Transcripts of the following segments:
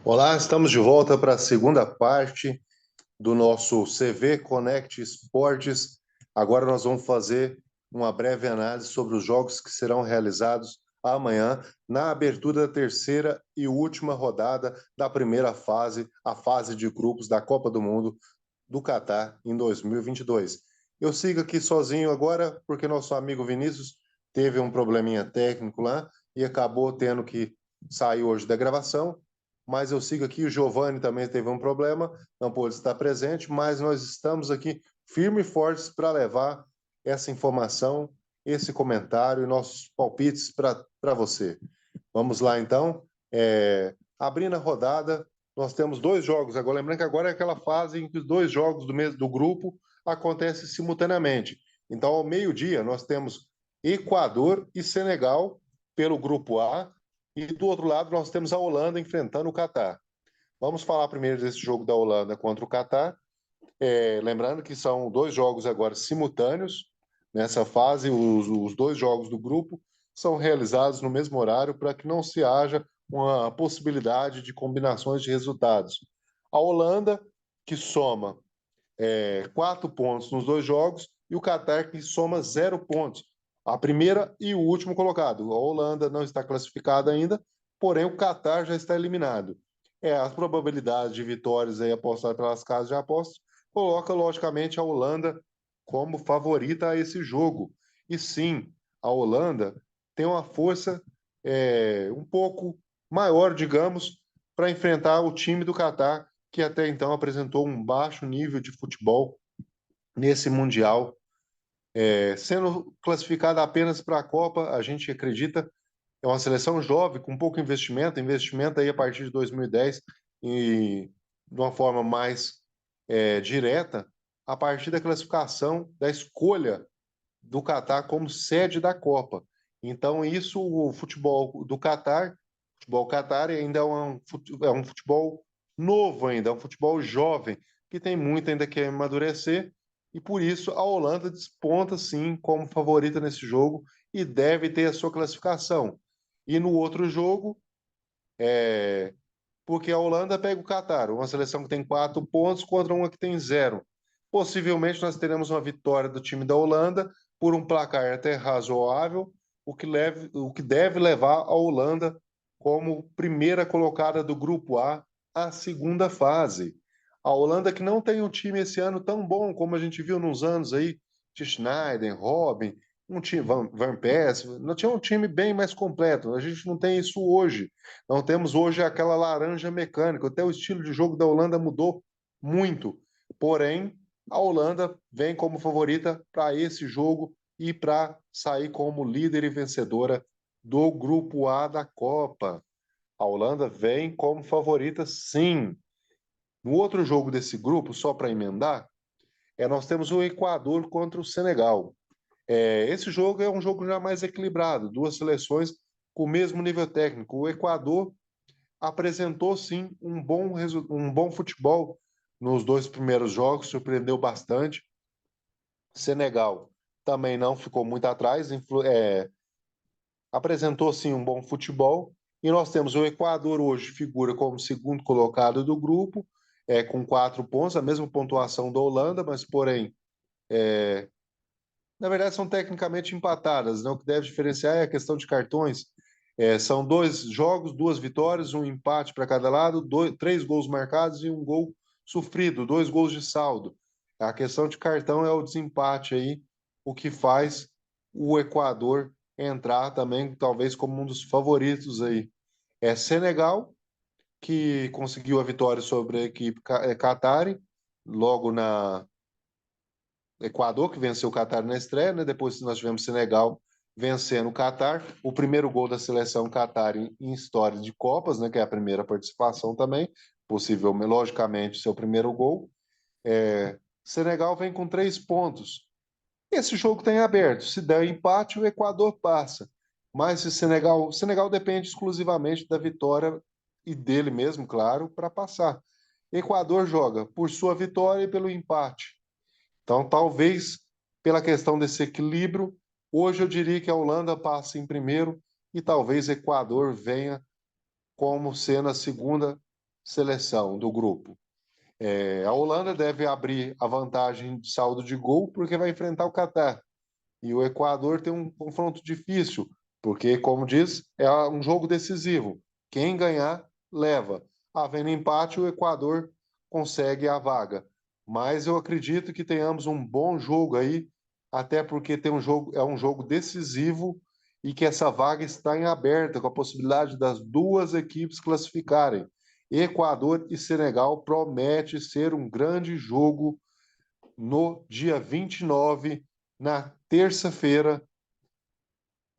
Olá, estamos de volta para a segunda parte do nosso CV Connect Esportes. Agora nós vamos fazer uma breve análise sobre os jogos que serão realizados amanhã na abertura da terceira e última rodada da primeira fase, a fase de grupos da Copa do Mundo do Catar em 2022. Eu sigo aqui sozinho agora porque nosso amigo Vinícius teve um probleminha técnico lá e acabou tendo que sair hoje da gravação, mas eu sigo aqui. O Giovanni também teve um problema, não pôde estar presente, mas nós estamos aqui firmes e fortes para levar essa informação, esse comentário e nossos palpites para você. Vamos lá, então. Abrindo a rodada, nós temos dois jogos. Agora, lembrando que agora é aquela fase em que os dois jogos do grupo acontecem simultaneamente. Então, ao meio-dia, nós temos Equador e Senegal pelo grupo A, e do outro lado nós temos a Holanda enfrentando o Catar. Vamos falar primeiro desse jogo da Holanda contra o Catar. Lembrando que são dois jogos agora simultâneos nessa fase. Os dois jogos do grupo são realizados no mesmo horário para que não se haja uma possibilidade de combinações de resultados. A Holanda, que soma 4 pontos nos dois jogos, e o Catar, que soma 0 pontos. A primeira e o último colocado. A Holanda não está classificada ainda, porém o Catar já está eliminado. As probabilidades de vitórias aí apostadas pelas casas de apostas coloca, logicamente, a Holanda como favorita a esse jogo. E sim, a Holanda tem uma força um pouco maior, digamos, para enfrentar o time do Catar, que até então apresentou um baixo nível de futebol nesse Mundial. Sendo classificada apenas para a Copa, a gente acredita, é uma seleção jovem, com pouco investimento aí a partir de 2010, e de uma forma mais direta, a partir da classificação, da escolha do Catar como sede da Copa. Então, isso, o futebol do Catar, o futebol Catar ainda é um futebol novo ainda, é um futebol jovem, que tem muito ainda que amadurecer, e por isso a Holanda desponta, sim, como favorita nesse jogo e deve ter a sua classificação. E no outro jogo, porque a Holanda pega o Catar, uma seleção que tem 4 pontos contra uma que tem zero. Possivelmente nós teremos uma vitória do time da Holanda por um placar até razoável, o que deve levar a Holanda como primeira colocada do grupo A à segunda fase. A Holanda, que não tem um time esse ano tão bom como a gente viu nos anos aí, de Schneider, Robin, um time Van Persie, não tinha um time bem mais completo. A gente não tem isso hoje. Não temos hoje aquela laranja mecânica. Até o estilo de jogo da Holanda mudou muito. Porém, a Holanda vem como favorita para esse jogo e para sair como líder e vencedora do Grupo A da Copa. A Holanda vem como favorita, sim. No outro jogo desse grupo, só para emendar, nós temos o Equador contra o Senegal. Esse jogo é um jogo já mais equilibrado, duas seleções com o mesmo nível técnico. O Equador apresentou sim um bom futebol nos dois primeiros jogos, surpreendeu bastante. Senegal também não ficou muito atrás, apresentou sim um bom futebol. E nós temos o Equador hoje, figura como segundo colocado do grupo, com 4 pontos, a mesma pontuação da Holanda, mas porém, na verdade, são tecnicamente empatadas, né? O que deve diferenciar é a questão de cartões. São dois jogos, duas vitórias, um empate para cada lado, 3 gols marcados e um gol sofrido, 2 gols de saldo. A questão de cartão é o desempate aí, o que faz o Equador entrar também, talvez, como um dos favoritos aí. Senegal, que conseguiu a vitória sobre a equipe Qatari, logo na Equador, que venceu o Catar na estreia, né? Depois nós tivemos Senegal vencendo o Catar. O primeiro gol da seleção Catar em história de Copas, né? Que é a primeira participação também, possivelmente, logicamente, seu primeiro gol. Senegal vem com 3 pontos. Esse jogo tem aberto. Se der empate, o Equador passa. Mas se Senegal depende exclusivamente da vitória e dele mesmo, claro, para passar. Equador joga por sua vitória e pelo empate. Então, talvez, pela questão desse equilíbrio, hoje eu diria que a Holanda passe em primeiro e talvez Equador venha como sendo a segunda seleção do grupo. A Holanda deve abrir a vantagem de saldo de gol porque vai enfrentar o Catar. E o Equador tem um confronto difícil, porque, como diz, é um jogo decisivo. Quem ganhar, leva. Havendo empate, o Equador consegue a vaga. Mas eu acredito que tenhamos um bom jogo aí, até porque é um jogo decisivo e que essa vaga está em aberta, com a possibilidade das duas equipes classificarem. Equador e Senegal promete ser um grande jogo no dia 29, na terça-feira,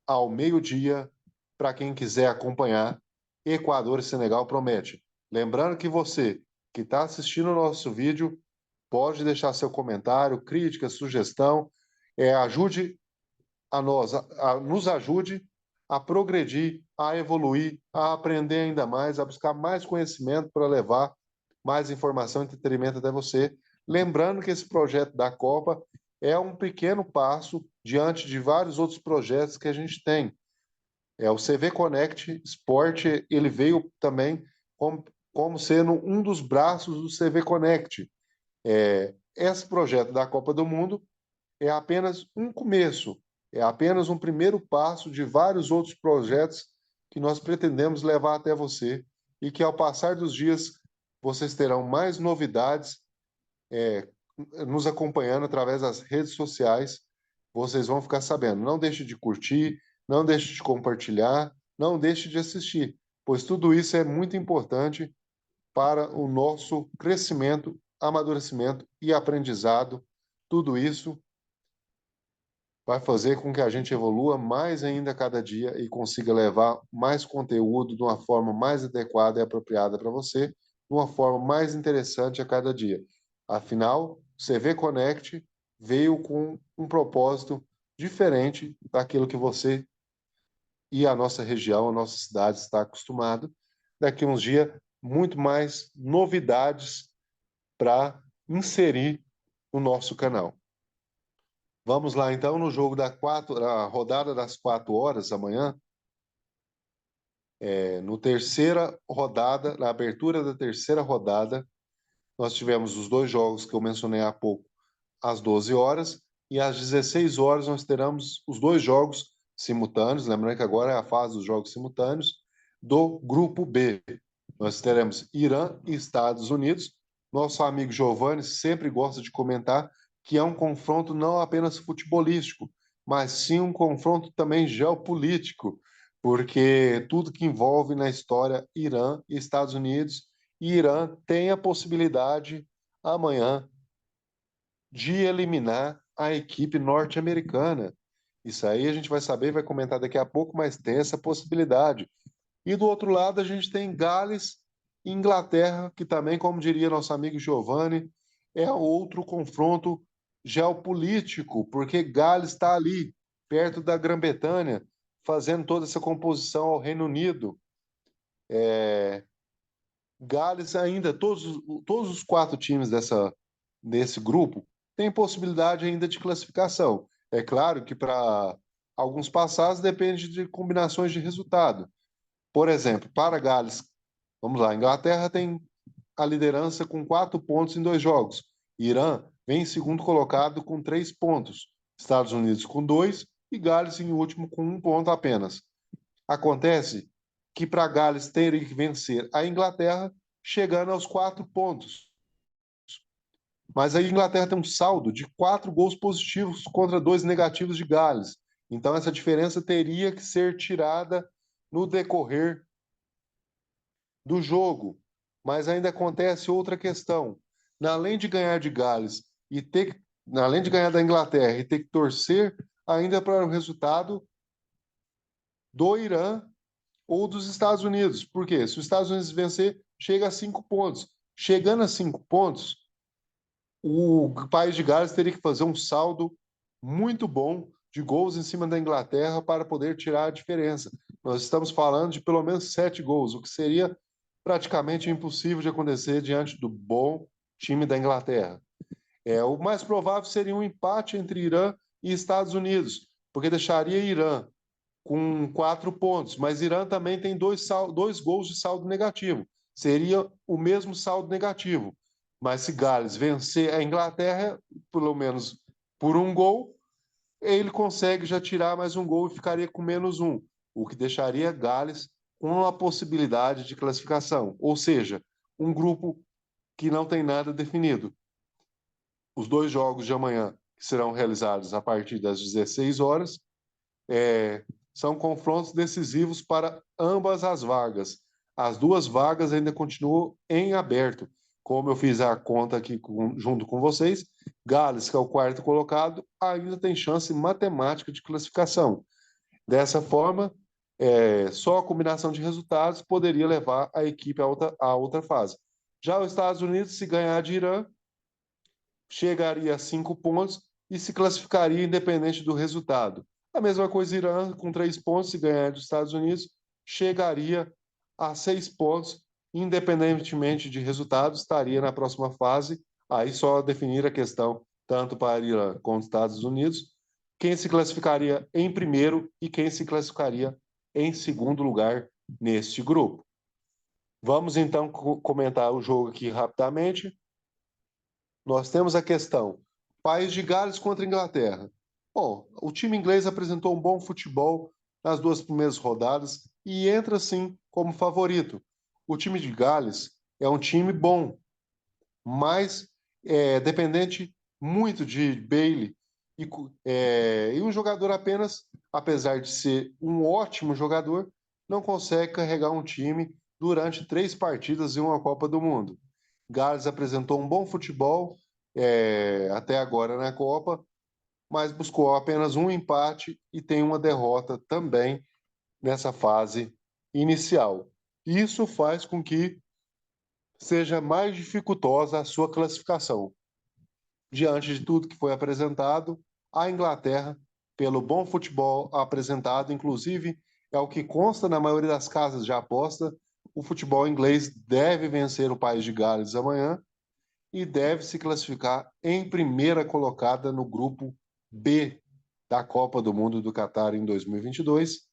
ao meio-dia, para quem quiser acompanhar. Equador e Senegal promete. Lembrando que você que está assistindo o nosso vídeo pode deixar seu comentário, crítica, sugestão, ajude a nós, nos ajude a progredir, a evoluir, a aprender ainda mais, a buscar mais conhecimento para levar mais informação e entretenimento até você. Lembrando que esse projeto da Copa é um pequeno passo diante de vários outros projetos que a gente tem. O CV Connect Sport, ele veio também como sendo um dos braços do CV Connect. Esse projeto da Copa do Mundo é apenas um começo, é apenas um primeiro passo de vários outros projetos que nós pretendemos levar até você e que, ao passar dos dias, vocês terão mais novidades nos acompanhando através das redes sociais. Vocês vão ficar sabendo. Não deixe de curtir, não deixe de compartilhar, não deixe de assistir, pois tudo isso é muito importante para o nosso crescimento, amadurecimento e aprendizado. Tudo isso vai fazer com que a gente evolua mais ainda a cada dia e consiga levar mais conteúdo de uma forma mais adequada e apropriada para você, de uma forma mais interessante a cada dia. Afinal, o CV Connect veio com um propósito diferente daquilo que você e a nossa região, a nossa cidade está acostumado. Daqui a uns dias, muito mais novidades para inserir no nosso canal. Vamos lá, então, no jogo da rodada das 4 horas amanhã. No terceira rodada, na abertura da terceira rodada, nós tivemos os dois jogos que eu mencionei há pouco, às 12 horas, e às 16 horas nós teremos os dois jogos simultâneos, lembrando que agora é a fase dos jogos simultâneos, do Grupo B. Nós teremos Irã e Estados Unidos. Nosso amigo Giovanni sempre gosta de comentar que é um confronto não apenas futebolístico, mas sim um confronto também geopolítico, porque tudo que envolve na história Irã e Estados Unidos, e Irã tem a possibilidade amanhã de eliminar a equipe norte-americana. Isso aí a gente vai saber, vai comentar daqui a pouco, mas tem essa possibilidade. E do outro lado a gente tem Gales e Inglaterra, que também, como diria nosso amigo Giovanni, é outro confronto geopolítico, porque Gales está ali, perto da Grã-Bretanha, fazendo toda essa composição ao Reino Unido. Gales ainda, todos os 4 times desse grupo têm possibilidade ainda de classificação. É claro que para alguns passados depende de combinações de resultado. Por exemplo, para Gales, vamos lá, a Inglaterra tem a liderança com 4 pontos em 2 jogos. Irã vem em segundo colocado com 3 pontos. Estados Unidos com 2 e Gales em último com 1 ponto apenas. Acontece que para Gales teria que vencer a Inglaterra, chegando aos 4 pontos. Mas a Inglaterra tem um saldo de 4 gols positivos contra 2 negativos de Gales. Então essa diferença teria que ser tirada no decorrer do jogo. Mas ainda acontece outra questão. Além de ganhar de Gales e além de ganhar da Inglaterra e ter que torcer ainda para o resultado do Irã ou dos Estados Unidos. Por quê? Se os Estados Unidos vencer, chega a 5 pontos. Chegando a 5 pontos, o país de Gales teria que fazer um saldo muito bom de gols em cima da Inglaterra para poder tirar a diferença. Nós estamos falando de pelo menos 7 gols, o que seria praticamente impossível de acontecer diante do bom time da Inglaterra. O mais provável seria um empate entre Irã e Estados Unidos, porque deixaria Irã com 4 pontos, mas Irã também tem dois gols de saldo negativo. seria o mesmo saldo negativo. Mas se Gales vencer a Inglaterra, pelo menos por um gol, ele consegue já tirar mais um gol e ficaria com -1, o que deixaria Gales com a possibilidade de classificação, ou seja, um grupo que não tem nada definido. Os dois jogos de amanhã, que serão realizados a partir das 16 horas, são confrontos decisivos para ambas as vagas. As duas vagas ainda continuam em aberto. Como eu fiz a conta aqui junto com vocês, Gales, que é o quarto colocado, ainda tem chance matemática de classificação. Dessa forma, só a combinação de resultados poderia levar a equipe à outra fase. Já os Estados Unidos, se ganhar de Irã, chegaria a 5 pontos e se classificaria independente do resultado. A mesma coisa, Irã, com 3 pontos, se ganhar dos Estados Unidos, chegaria a 6 pontos, independentemente de resultados, estaria na próxima fase. Aí só definir a questão, tanto para Irã como Estados Unidos, quem se classificaria em primeiro e quem se classificaria em segundo lugar neste grupo. Vamos então comentar o jogo aqui rapidamente. Nós temos a questão País de Gales contra Inglaterra. Bom, o time inglês apresentou um bom futebol nas duas primeiras rodadas e entra, sim, como favorito. O time de Gales é um time bom, mas dependente muito de Bailey e um jogador apenas, apesar de ser um ótimo jogador, não consegue carregar um time durante 3 partidas em uma Copa do Mundo. Gales apresentou um bom futebol até agora na Copa, mas buscou apenas um empate e tem uma derrota também nessa fase inicial. Isso faz com que seja mais dificultosa a sua classificação. Diante de tudo que foi apresentado, a Inglaterra, pelo bom futebol apresentado, inclusive é o que consta na maioria das casas de aposta, o futebol inglês deve vencer o País de Gales amanhã e deve se classificar em primeira colocada no grupo B da Copa do Mundo do Catar em 2022.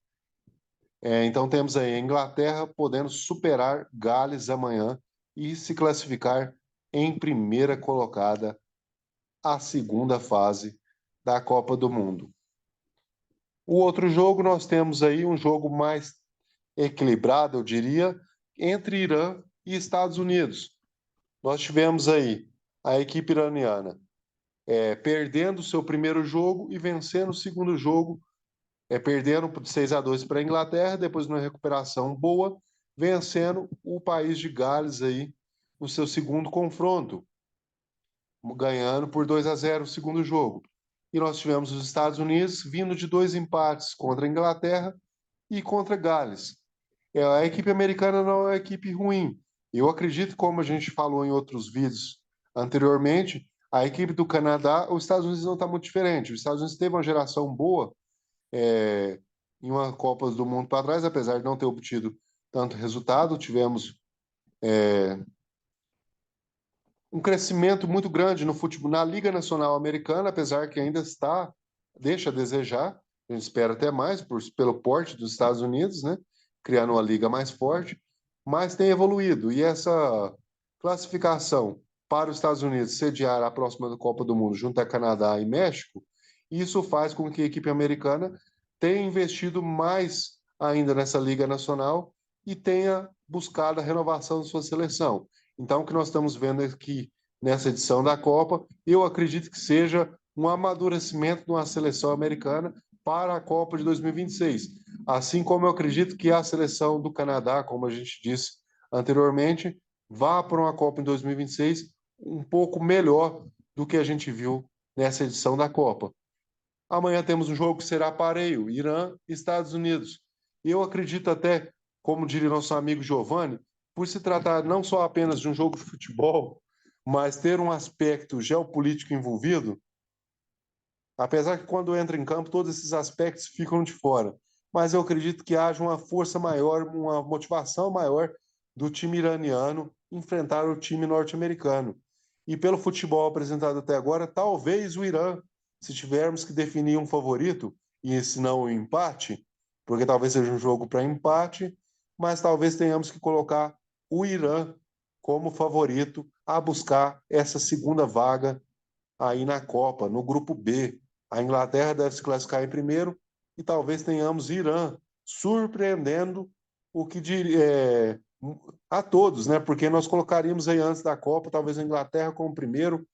Então temos aí a Inglaterra podendo superar Gales amanhã e se classificar em primeira colocada à segunda fase da Copa do Mundo. O outro jogo, nós temos aí um jogo mais equilibrado, eu diria, entre Irã e Estados Unidos. Nós tivemos aí a equipe iraniana perdendo o seu primeiro jogo e vencendo o segundo jogo, perdendo por 6-2 para a Inglaterra, depois numa recuperação boa, vencendo o País de Gales aí no seu segundo confronto, ganhando por 2-0 o segundo jogo. E nós tivemos os Estados Unidos vindo de 2 empates contra a Inglaterra e contra Gales. A equipe americana não é uma equipe ruim. Eu acredito, como a gente falou em outros vídeos anteriormente, a equipe do Canadá, os Estados Unidos não está muito diferente. Os Estados Unidos teve uma geração boa em uma Copa do Mundo para trás, apesar de não ter obtido tanto resultado. Tivemos um crescimento muito grande no futebol, na Liga Nacional Americana, apesar que ainda deixa a desejar. A gente espera até mais pelo porte dos Estados Unidos, né? Criando uma liga mais forte, mas tem evoluído. E essa classificação para os Estados Unidos sediar a próxima Copa do Mundo junto a Canadá e México, isso faz com que a equipe americana tenha investido mais ainda nessa Liga Nacional e tenha buscado a renovação de sua seleção. Então, o que nós estamos vendo aqui nessa edição da Copa, eu acredito que seja um amadurecimento de uma seleção americana para a Copa de 2026. Assim como eu acredito que a seleção do Canadá, como a gente disse anteriormente, vá para uma Copa em 2026 um pouco melhor do que a gente viu nessa edição da Copa. Amanhã temos um jogo que será pareio, Irã e Estados Unidos. Eu acredito até, como diria nosso amigo Giovanni, por se tratar não só apenas de um jogo de futebol, mas ter um aspecto geopolítico envolvido, apesar que quando entra em campo todos esses aspectos ficam de fora. Mas eu acredito que haja uma força maior, uma motivação maior do time iraniano enfrentar o time norte-americano. E pelo futebol apresentado até agora, talvez o Irã, se tivermos que definir um favorito, e se não um empate, porque talvez seja um jogo para empate, mas talvez tenhamos que colocar o Irã como favorito a buscar essa segunda vaga aí na Copa, no grupo B. A Inglaterra deve se classificar em primeiro e talvez tenhamos Irã surpreendendo o que a todos, né? Porque nós colocaríamos aí antes da Copa, talvez a Inglaterra como primeiro,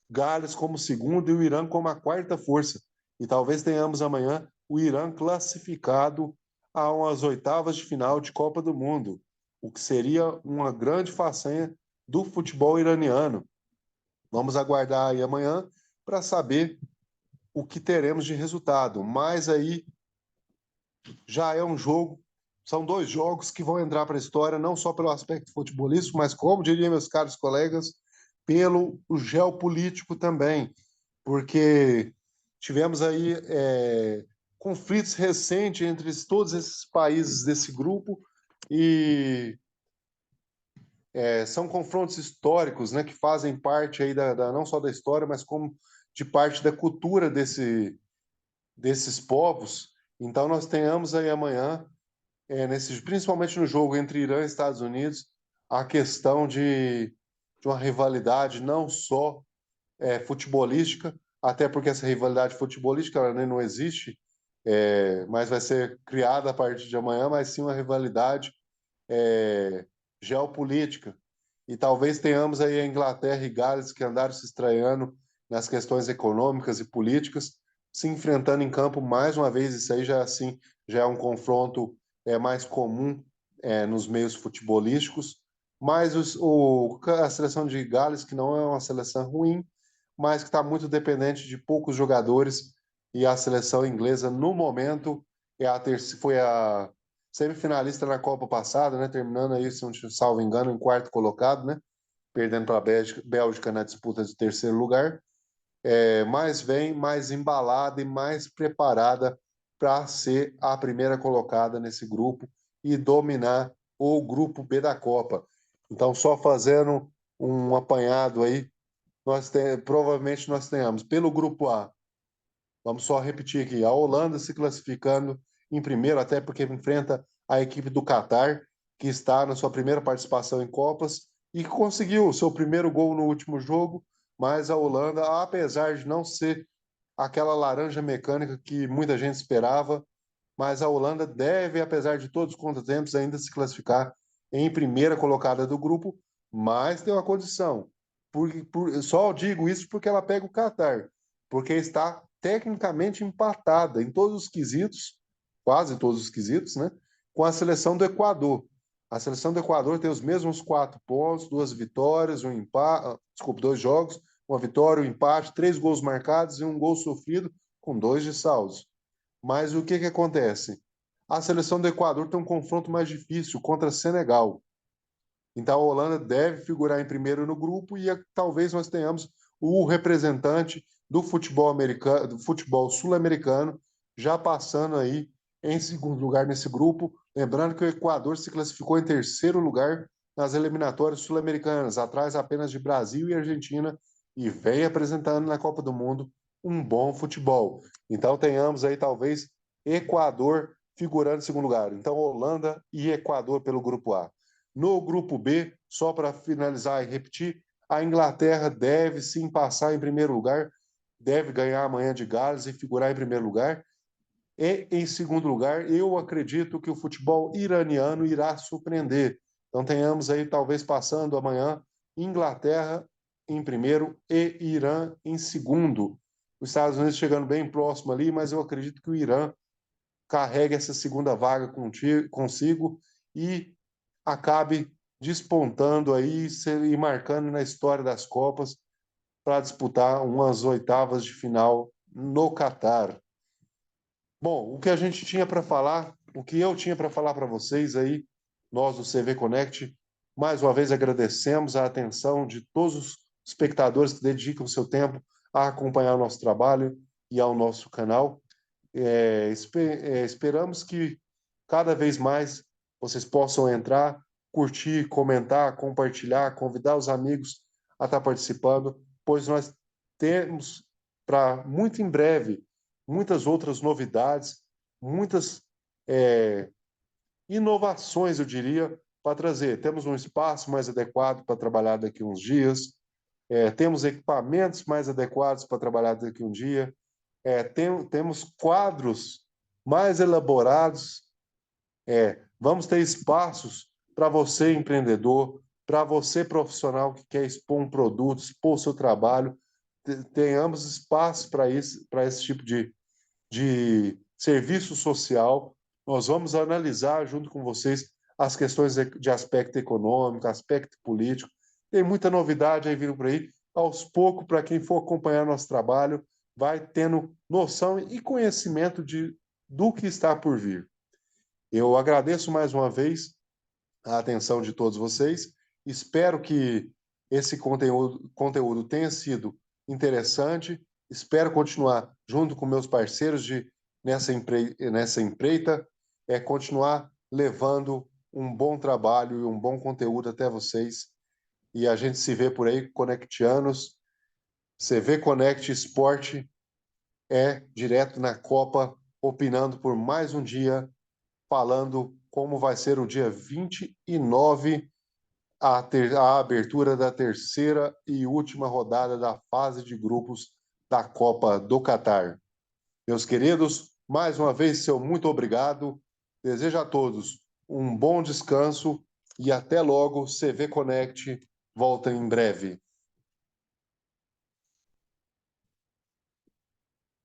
Gales como segundo e o Irã como a quarta força. E talvez tenhamos amanhã o Irã classificado a umas oitavas de final de Copa do Mundo, o que seria uma grande façanha do futebol iraniano. Vamos aguardar aí amanhã para saber o que teremos de resultado. Mas aí já é um jogo, são dois jogos que vão entrar para a história, não só pelo aspecto futebolístico, mas, como diriam meus caros colegas, pelo geopolítico também, porque tivemos aí conflitos recentes entre todos esses países desse grupo e são confrontos históricos, né, que fazem parte aí não só da história, mas como de parte da cultura desses povos. Então nós tenhamos aí amanhã, principalmente no jogo entre Irã e Estados Unidos, a questão de uma rivalidade não só futebolística, até porque essa rivalidade futebolística ela nem não existe, mas vai ser criada a partir de amanhã, mas sim uma rivalidade geopolítica. E talvez tenhamos aí a Inglaterra e Gales que andaram se estranhando nas questões econômicas e políticas, se enfrentando em campo mais uma vez. Isso aí já assim já é um confronto mais comum nos meios futebolísticos. Mas a seleção de Gales, que não é uma seleção ruim, mas que está muito dependente de poucos jogadores, e a seleção inglesa, no momento, foi a semifinalista na Copa passada, né? Terminando aí, se não salvo engano, em quarto colocado, né? Perdendo para a Bélgica na disputa de terceiro lugar. Mas vem mais embalada e mais preparada para ser a primeira colocada nesse grupo e dominar o grupo B da Copa. Então, só fazendo um apanhado aí, provavelmente nós tenhamos pelo grupo A. Vamos só repetir aqui: a Holanda se classificando em primeiro, até porque enfrenta a equipe do Catar, que está na sua primeira participação em Copas e que conseguiu o seu primeiro gol no último jogo. Mas a Holanda, apesar de não ser aquela laranja mecânica que muita gente esperava, mas a Holanda deve, apesar de todos os contratempos, ainda se classificar em primeira colocada do grupo, mas tem uma condição. Só digo isso porque ela pega o Catar, porque está tecnicamente empatada em todos os quesitos, quase todos os quesitos, né, com a seleção do Equador. A seleção do Equador tem os mesmos 4 pontos, 2 vitórias, um empate, desculpa, 2 jogos, uma vitória, um empate, 3 gols marcados e um gol sofrido, com 2 de saldos. Mas o que acontece? A seleção do Equador tem um confronto mais difícil contra Senegal. Então a Holanda deve figurar em primeiro no grupo e talvez nós tenhamos o representante do futebol americano, do futebol sul-americano, já passando aí em segundo lugar nesse grupo. Lembrando que o Equador se classificou em terceiro lugar nas eliminatórias sul-americanas, atrás apenas de Brasil e Argentina, e vem apresentando na Copa do Mundo um bom futebol. Então tenhamos aí talvez Equador figurando em segundo lugar. Então Holanda e Equador pelo grupo A. No grupo B, só para finalizar e repetir, a Inglaterra deve sim passar em primeiro lugar, deve ganhar amanhã de Gales e figurar em primeiro lugar. E em segundo lugar, eu acredito que o futebol iraniano irá surpreender. Então tenhamos aí talvez passando amanhã Inglaterra em primeiro e Irã em segundo. Os Estados Unidos chegando bem próximo ali, mas eu acredito que o Irã carregue essa segunda vaga consigo e acabe despontando aí e marcando na história das Copas para disputar umas oitavas de final no Catar. Bom, o que a gente tinha para falar, o que eu tinha para falar para vocês aí, nós do CV Connect, mais uma vez agradecemos a atenção de todos os espectadores que dedicam seu tempo a acompanhar o nosso trabalho e ao nosso canal. Esperamos que cada vez mais vocês possam entrar, curtir, comentar, compartilhar, convidar os amigos a estar participando, pois nós temos para muito em breve muitas outras novidades, muitas inovações, eu diria, para trazer. Temos um espaço mais adequado para trabalhar daqui a uns dias, temos equipamentos mais adequados para trabalhar daqui a um dia, temos quadros mais elaborados, vamos ter espaços para você, empreendedor, para você, profissional que quer expor um produto, expor o seu trabalho, tenhamos espaço para esse tipo de serviço social. Nós vamos analisar junto com vocês as questões de aspecto econômico, aspecto político. Tem muita novidade aí vindo por aí. Aos poucos, para quem for acompanhar nosso trabalho, vai tendo noção e conhecimento do que está por vir. Eu agradeço mais uma vez a atenção de todos vocês. Espero que esse conteúdo tenha sido interessante. Espero continuar junto com meus parceiros nessa empreita, continuar levando um bom trabalho e um bom conteúdo até vocês. E a gente se vê por aí, Conectianos. CV Connect Esporte direto na Copa, opinando por mais um dia, falando como vai ser o dia 29, a abertura da terceira e última rodada da fase de grupos da Copa do Catar. Meus queridos, mais uma vez, seu muito obrigado. Desejo a todos um bom descanso e até logo. CV Connect volta em breve.